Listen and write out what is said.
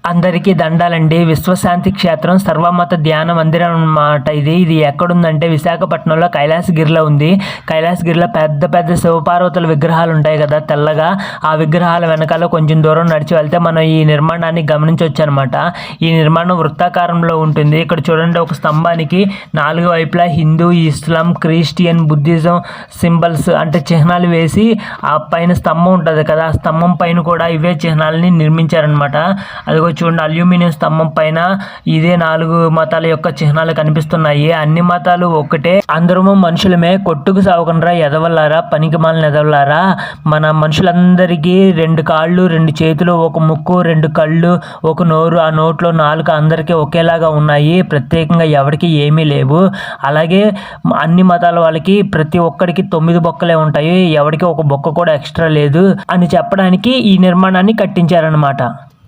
అందరికీ దండాలండి. విశ్వశాంతి క్షేత్రం సర్వమత ధ్యాన మందిరం అన్నమాట. ఇది ఎక్కడుందంటే విశాఖపట్నంలో కైలాసగిరిలో ఉంది. కైలాసగిరిలో పెద్ద పెద్ద శివపార్వతుల విగ్రహాలు ఉంటాయి కదా తెల్లగా. ఆ విగ్రహాల వెనకాల కొంచెం దూరం నడిచి వెళ్తే మనం ఈ నిర్మాణాన్ని గమనించవచ్చు అనమాట. ఈ నిర్మాణం వృత్తాకారంలో ఉంటుంది. ఇక్కడ చూడండి, ఒక స్తంభానికి 4 వైపులా హిందూ, ఇస్లాం, క్రిస్టియన్, బుద్ధిజం సింబల్స్ అంటే చిహ్నాలు వేసి ఆ పైన స్తంభం ఉంటుంది కదా, ఆ స్తంభం పైన కూడా ఇవే చిహ్నాలని నిర్మించారనమాట. అదిగో చూడండి, అల్యూమినియం స్తంభం పైన ఇదే 4 మతాల యొక్క చిహ్నాలు కనిపిస్తున్నాయి. అన్ని మతాలు ఒకటే, అందరము మనుషులమే, కొట్టుకు సావకుండా ఎదవల్లారా, పనికి మాలిన ఎదవల్లారా. మన మనుషులందరికీ 2 కాళ్ళు, 2 చేతులు, 1 ముక్కు, 2 కళ్ళు, 1 నోరు, ఆ నోట్లో 4 అందరికీ ఒకేలాగా ఉన్నాయి. ప్రత్యేకంగా ఎవరికి ఏమీ లేవు. అలాగే అన్ని మతాల వాళ్ళకి ప్రతి ఒక్కరికి 9 బొక్కలే ఉంటాయి, ఎవరికి 1 బొక్క కూడా ఎక్స్ట్రా లేదు అని చెప్పడానికి ఈ నిర్మాణాన్ని కట్టించారనమాట.